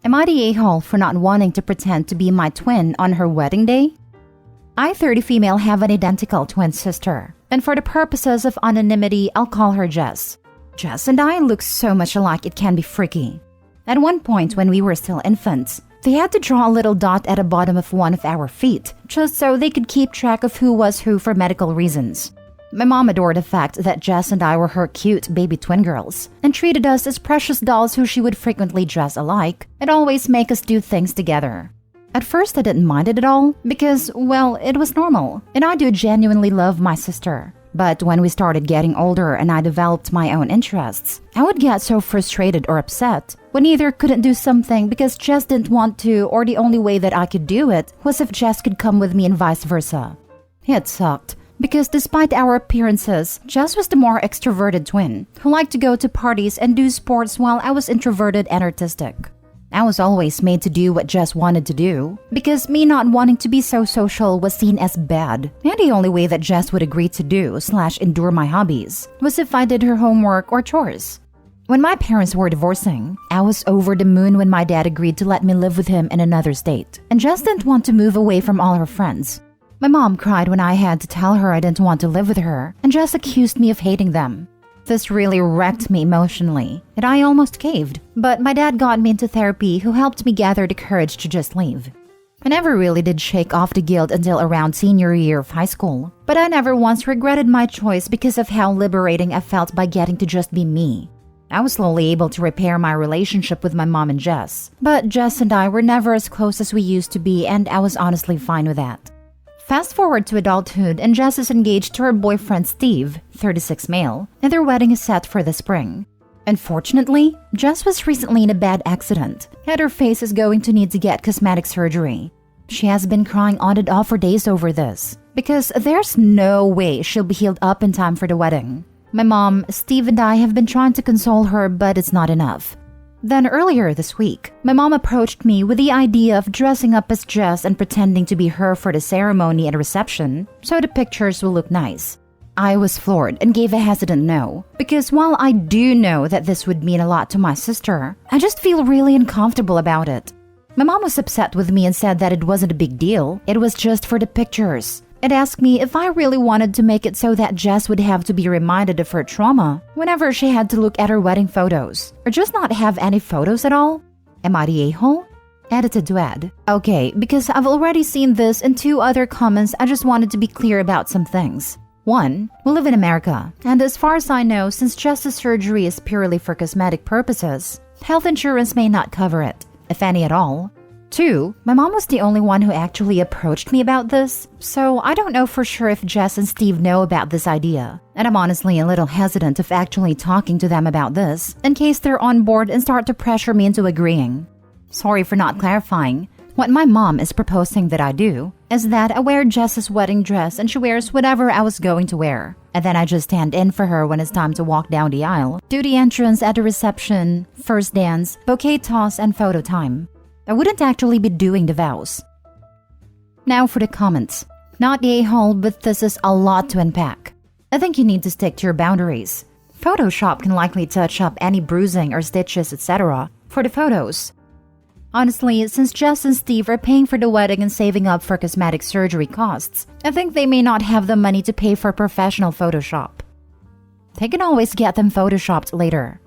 Am I the a-hole for not wanting to pretend to be my twin on her wedding day? I, 30 female, have an identical twin sister, and for the purposes of anonymity, I'll call her Jess. Jess and I look so much alike it can be freaky. At one point when we were still infants, they had to draw a little dot at the bottom of one of our feet, just so they could keep track of who was who for medical reasons. My mom adored the fact that Jess and I were her cute baby twin girls, and treated us as precious dolls who she would frequently dress alike and always make us do things together. At first I didn't mind it at all, because, well, it was normal, and I do genuinely love my sister. But when we started getting older and I developed my own interests, I would get so frustrated or upset when either couldn't do something because Jess didn't want to, or the only way that I could do it was if Jess could come with me and vice versa. It sucked, because despite our appearances, Jess was the more extroverted twin who liked to go to parties and do sports while I was introverted and artistic. I was always made to do what Jess wanted to do, because me not wanting to be so social was seen as bad, and the only way that Jess would agree to do/endure my hobbies was if I did her homework or chores. When my parents were divorcing, I was over the moon when my dad agreed to let me live with him in another state, and Jess didn't want to move away from all her friends. My mom cried when I had to tell her I didn't want to live with her, and Jess accused me of hating them. This really wrecked me emotionally, and I almost caved, but my dad got me into therapy, who helped me gather the courage to just leave. I never really did shake off the guilt until around senior year of high school, but I never once regretted my choice because of how liberating I felt by getting to just be me. I was slowly able to repair my relationship with my mom and Jess, but Jess and I were never as close as we used to be, and I was honestly fine with that. Fast forward to adulthood, and Jess is engaged to her boyfriend Steve, 36 male, and their wedding is set for the spring. Unfortunately, Jess was recently in a bad accident, and her face is going to need to get cosmetic surgery. She has been crying on and off for days over this, because there's no way she'll be healed up in time for the wedding. My mom, Steve, and I have been trying to console her, but it's not enough. Then earlier this week, my mom approached me with the idea of dressing up as Jess and pretending to be her for the ceremony and reception, so the pictures will look nice. I was floored and gave a hesitant no, because while I do know that this would mean a lot to my sister, I just feel really uncomfortable about it. My mom was upset with me and said that it wasn't a big deal, it was just for the pictures. It asked me if I really wanted to make it so that Jess would have to be reminded of her trauma whenever she had to look at her wedding photos, or just not have any photos at all. Am I the a-hole? Edited to add. Okay, because I've already seen this in 2 other comments, I just wanted to be clear about some things. 1. We live in America, and as far as I know, since Jess's surgery is purely for cosmetic purposes, health insurance may not cover it, if any at all. 2. My mom was the only one who actually approached me about this, so I don't know for sure if Jess and Steve know about this idea, and I'm honestly a little hesitant of actually talking to them about this, in case they're on board and start to pressure me into agreeing. Sorry for not clarifying. What my mom is proposing that I do is that I wear Jess's wedding dress and she wears whatever I was going to wear, and then I just stand in for her when it's time to walk down the aisle, do the entrance at the reception, first dance, bouquet toss, and photo time. I wouldn't actually be doing the vows. Now for the comments. Not the a-hole, but this is a lot to unpack. I think you need to stick to your boundaries. Photoshop can likely touch up any bruising or stitches, etc. for the photos. Honestly, since Jess and Steve are paying for the wedding and saving up for cosmetic surgery costs, I think they may not have the money to pay for professional Photoshop. They can always get them photoshopped later.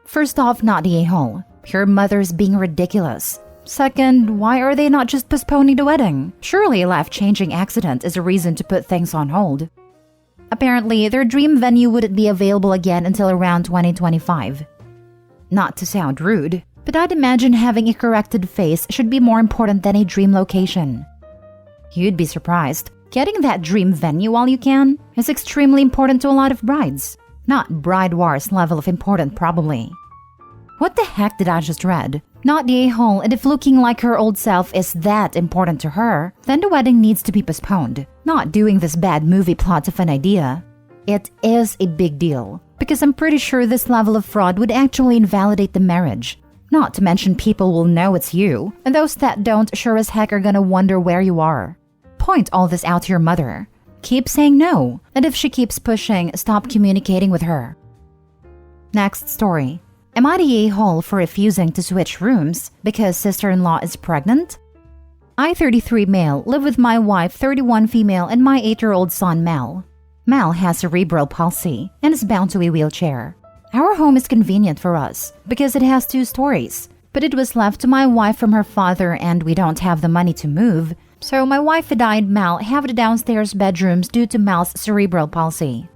First off, not the a-hole. Your mother's being ridiculous. Second, why are they not just postponing the wedding? Surely a life-changing accident is a reason to put things on hold. Apparently, their dream venue wouldn't be available again until around 2025. Not to sound rude, but I'd imagine having a corrected face should be more important than a dream location. You'd be surprised. Getting that dream venue while you can is extremely important to a lot of brides. Not bride wars level of important, probably. What the heck did I just read? Not the a-hole, and if looking like her old self is that important to her, then the wedding needs to be postponed. Not doing this bad movie plot of an idea. It is a big deal, because I'm pretty sure this level of fraud would actually invalidate the marriage. Not to mention people will know it's you, and those that don't sure as heck are gonna wonder where you are. Point all this out to your mother. Keep saying no, and if she keeps pushing, stop communicating with her. Next story. Am I the a-hole for refusing to switch rooms because sister-in-law is pregnant? I, 33 male, live with my wife, 31 female, and my 8-year-old son, Mel. Mel has cerebral palsy and is bound to a wheelchair. Our home is convenient for us because it has 2 stories, but it was left to my wife from her father and we don't have the money to move, so my wife and I and Mel have the downstairs bedrooms due to Mel's cerebral palsy.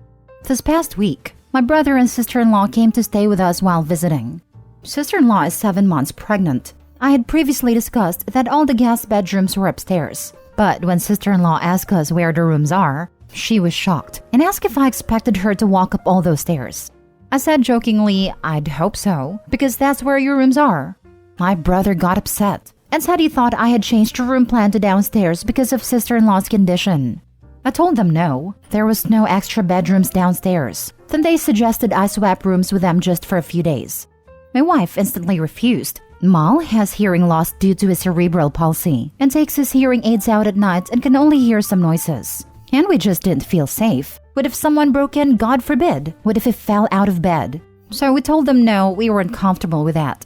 This past week, my brother and sister-in-law came to stay with us while visiting. Sister-in-law is 7 months pregnant. I had previously discussed that all the guest bedrooms were upstairs, but when sister-in-law asked us where the rooms are, she was shocked and asked if I expected her to walk up all those stairs. I said jokingly, I'd hope so, because that's where your rooms are. My brother got upset and said he thought I had changed the room plan to downstairs because of sister-in-law's condition. I told them no, there was no extra bedrooms downstairs. Then they suggested I swap rooms with them just for a few days. My wife instantly refused. Mal has hearing loss due to his cerebral palsy and takes his hearing aids out at night and can only hear some noises. And we just didn't feel safe. What if someone broke in, God forbid? What if he fell out of bed? So we told them no, we weren't comfortable with that.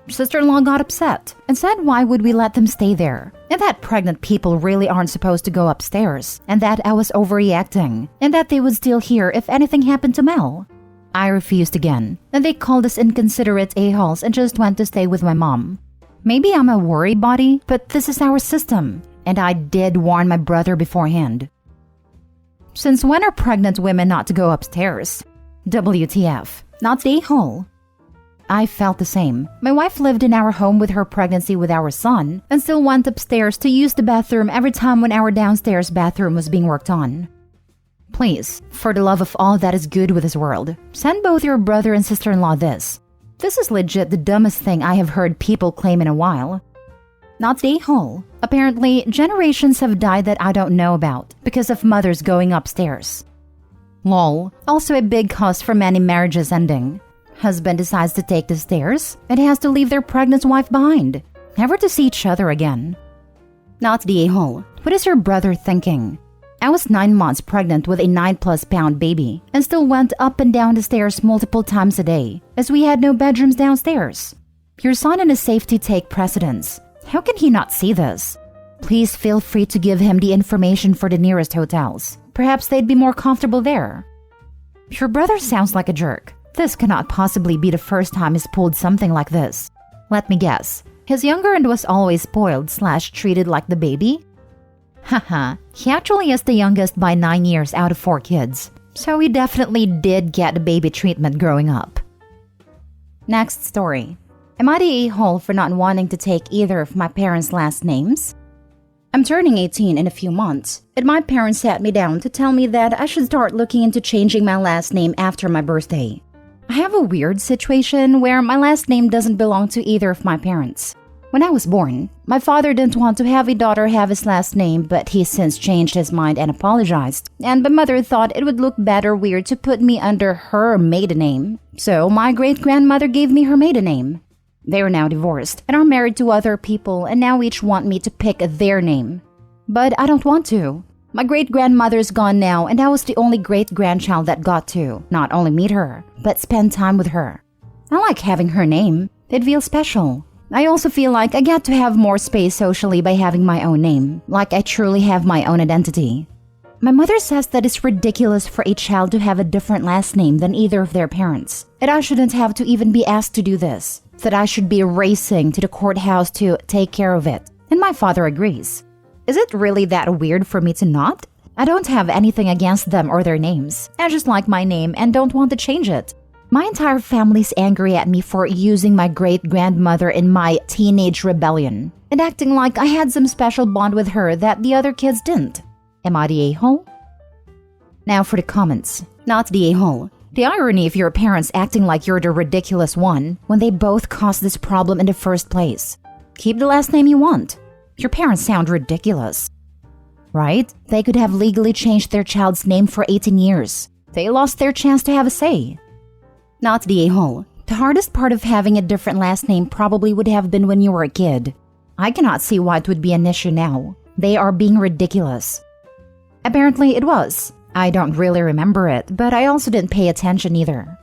Sister-in-law got upset and said why would we let them stay there, and that pregnant people really aren't supposed to go upstairs, and that I was overreacting, and that they would still hear if anything happened to Mel. I refused again, and they called us inconsiderate a-holes and just went to stay with my mom. Maybe I'm a worry body, but this is our system, and I did warn my brother beforehand. Since when are pregnant women not to go upstairs? WTF, not the a-hole. I felt the same. My wife lived in our home with her pregnancy with our son and still went upstairs to use the bathroom every time when our downstairs bathroom was being worked on. Please, for the love of all that is good with this world, send both your brother and sister-in-law this. This is legit the dumbest thing I have heard people claim in a while. Not the a-hole. Apparently, generations have died that I don't know about because of mothers going upstairs. Lol. Also a big cause for many marriages ending. Husband decides to take the stairs and has to leave their pregnant wife behind, never to see each other again. Not the a-hole. What is your brother thinking? I was 9 months pregnant with a 9+ pound baby and still went up and down the stairs multiple times a day as we had no bedrooms downstairs. Your son and his safety take precedence. How can he not see this? Please feel free to give him the information for the nearest hotels. Perhaps they'd be more comfortable there. Your brother sounds like a jerk. This cannot possibly be the first time he's pulled something like this. Let me guess. He's younger and was always spoiled/treated like the baby? Haha, he actually is the youngest by 9 years out of 4 kids. So he definitely did get the baby treatment growing up. Next story. Am I the a-hole for not wanting to take either of my parents' last names? I'm turning 18 in a few months, and my parents sat me down to tell me that I should start looking into changing my last name after my birthday. I have a weird situation where my last name doesn't belong to either of my parents. When I was born, my father didn't want to have a daughter have his last name, but he's since changed his mind and apologized. And my mother thought it would look bad or weird to put me under her maiden name. So my great-grandmother gave me her maiden name. They are now divorced and are married to other people and now each want me to pick their name. But I don't want to. My great-grandmother is gone now and I was the only great-grandchild that got to not only meet her, but spend time with her. I like having her name. It feels special. I also feel like I get to have more space socially by having my own name, like I truly have my own identity. My mother says that it's ridiculous for a child to have a different last name than either of their parents, and I shouldn't have to even be asked to do this, that I should be racing to the courthouse to take care of it, and my father agrees. Is it really that weird for me to not? I don't have anything against them or their names. I just like my name and don't want to change it. My entire family's angry at me for using my great-grandmother in my teenage rebellion and acting like I had some special bond with her that the other kids didn't. Am I the a-hole? Now for the comments. Not the a-hole. The irony of your parents acting like you're the ridiculous one when they both caused this problem in the first place. Keep the last name you want. Your parents sound ridiculous. Right? They could have legally changed their child's name for 18 years. They lost their chance to have a say. Not the a-hole. The hardest part of having a different last name probably would have been when you were a kid. I cannot see why it would be an issue now. They are being ridiculous. Apparently it was. I don't really remember it, but I also didn't pay attention either.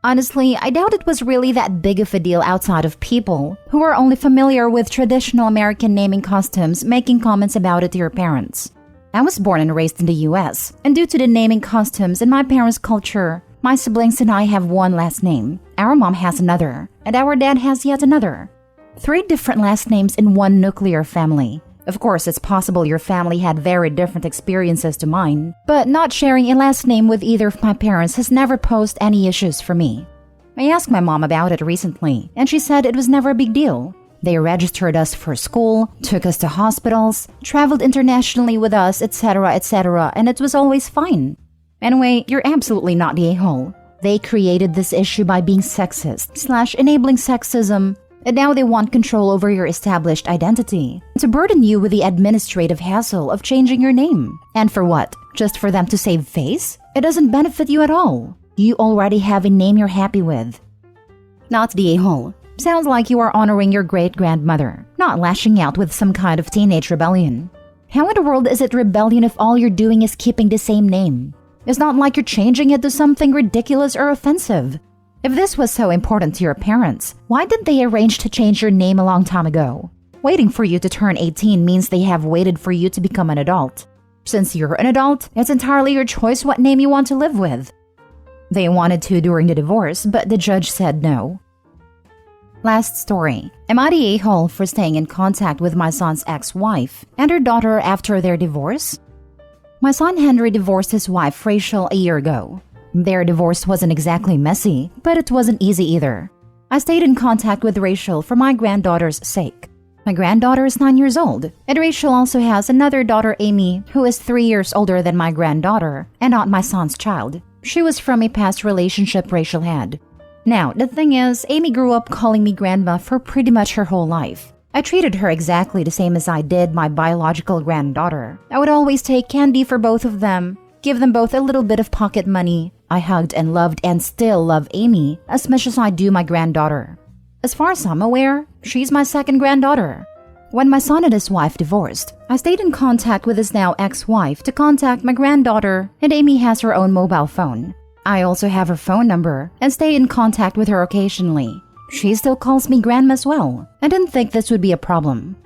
Honestly, I doubt it was really that big of a deal outside of people who are only familiar with traditional American naming customs making comments about it to your parents. I was born and raised in the US, and due to the naming customs in my parents' culture, my siblings and I have one last name, our mom has another, and our dad has yet another. 3 different last names in one nuclear family. Of course, it's possible your family had very different experiences to mine, but not sharing a last name with either of my parents has never posed any issues for me. I asked my mom about it recently, and she said it was never a big deal. They registered us for school, took us to hospitals, traveled internationally with us, etc., etc., and it was always fine. Anyway, you're absolutely not the a-hole. They created this issue by being sexist/enabling sexism, and now they want control over your established identity, to burden you with the administrative hassle of changing your name. And for what? Just for them to save face? It doesn't benefit you at all. You already have a name you're happy with. Not the a-hole. Sounds like you are honoring your great-grandmother, not lashing out with some kind of teenage rebellion. How in the world is it rebellion if all you're doing is keeping the same name? It's not like you're changing it to something ridiculous or offensive. If this was so important to your parents, why didn't they arrange to change your name a long time ago? Waiting for you to turn 18 means they have waited for you to become an adult. Since you're an adult, it's entirely your choice what name you want to live with. They wanted to during the divorce, but the judge said no. Last story. Am I the a-hole for staying in contact with my son's ex-wife and her daughter after their divorce? My son Henry divorced his wife Rachel a year ago. Their divorce wasn't exactly messy, but it wasn't easy either. I stayed in contact with Rachel for my granddaughter's sake. My granddaughter is 9 years old, and Rachel also has another daughter, Amy, who is 3 years older than my granddaughter and not my son's child. She was from a past relationship Rachel had. Now, the thing is, Amy grew up calling me grandma for pretty much her whole life. I treated her exactly the same as I did my biological granddaughter. I would always take candy for both of them, give them both a little bit of pocket money. I hugged and loved and still love Amy as much as I do my granddaughter. As far as I'm aware, she's my second granddaughter. When my son and his wife divorced, I stayed in contact with his now ex-wife to contact my granddaughter, and Amy has her own mobile phone. I also have her phone number and stay in contact with her occasionally. She still calls me grandma as well. I didn't think this would be a problem.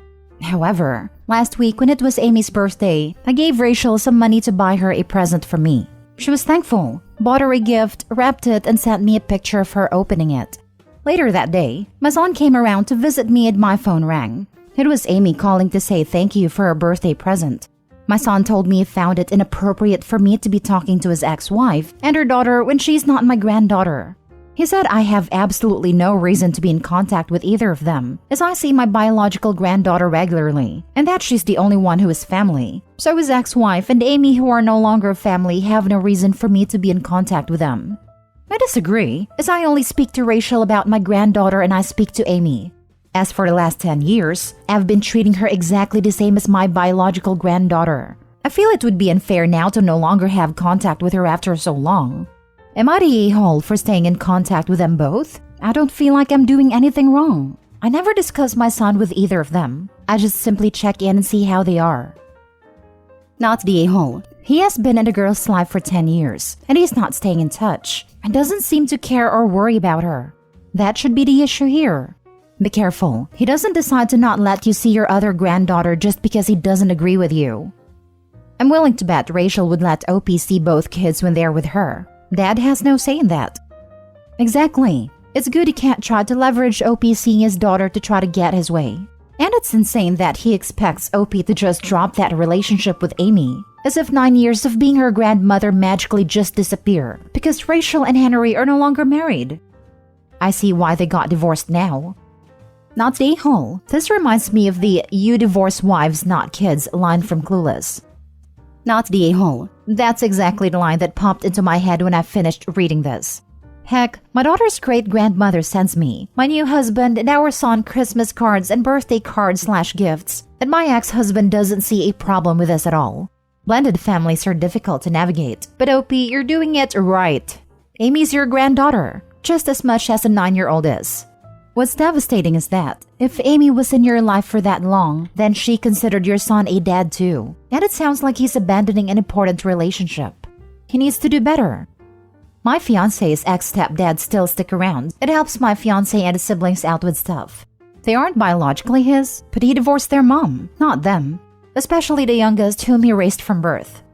However, last week when it was Amy's birthday, I gave Rachel some money to buy her a present from me. She was thankful, bought her a gift, wrapped it, and sent me a picture of her opening it. Later that day, my son came around to visit me and my phone rang. It was Amy calling to say thank you for her birthday present. My son told me he found it inappropriate for me to be talking to his ex-wife and her daughter when she's not my granddaughter. He said I have absolutely no reason to be in contact with either of them, as I see my biological granddaughter regularly, and that she's the only one who is family. So his ex-wife and Amy, who are no longer family, have no reason for me to be in contact with them. I disagree, as I only speak to Rachel about my granddaughter and I speak to Amy. As for the last 10 years, I've been treating her exactly the same as my biological granddaughter. I feel it would be unfair now to no longer have contact with her after so long. Am I the a-hole for staying in contact with them both? I don't feel like I'm doing anything wrong. I never discuss my son with either of them. I just simply check in and see how they are. Not the a-hole. He has been in the girl's life for 10 years, and he's not staying in touch, and doesn't seem to care or worry about her. That should be the issue here. Be careful. He doesn't decide to not let you see your other granddaughter just because he doesn't agree with you. I'm willing to bet Rachel would let OP see both kids when they're with her. Dad has no say in that. Exactly. It's good he can't try to leverage OP seeing his daughter to try to get his way. And it's insane that he expects OP to just drop that relationship with Amy, as if 9 years of being her grandmother magically just disappear because Rachel and Henry are no longer married. I see why they got divorced now. Not the a-hole. This reminds me of the "you divorce wives, not kids" line from Clueless. Not the a-hole. That's exactly the line that popped into my head when I finished reading this. Heck, my daughter's great-grandmother sends me, my new husband, and our son Christmas cards and birthday cards/gifts, and my ex-husband doesn't see a problem with this at all. Blended families are difficult to navigate, but OP, you're doing it right. Amy's your granddaughter, just as much as a 9-year-old is. What's devastating is that, if Amy was in your life for that long, then she considered your son a dad too. And it sounds like he's abandoning an important relationship. He needs to do better. My fiancé's ex-stepdad still stick around. It helps my fiancé and his siblings out with stuff. They aren't biologically his, but he divorced their mom, not them. Especially the youngest whom he raised from birth.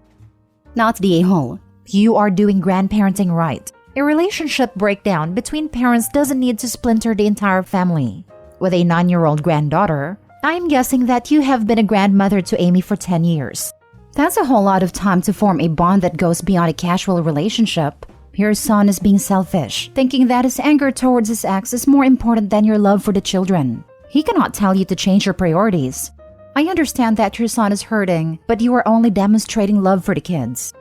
Not the a-hole. You are doing grandparenting right. A relationship breakdown between parents doesn't need to splinter the entire family. With a 9-year-old granddaughter, I'm guessing that you have been a grandmother to Amy for 10 years. That's a whole lot of time to form a bond that goes beyond a casual relationship. Your son is being selfish, thinking that his anger towards his ex is more important than your love for the children. He cannot tell you to change your priorities. I understand that your son is hurting, but you are only demonstrating love for the kids.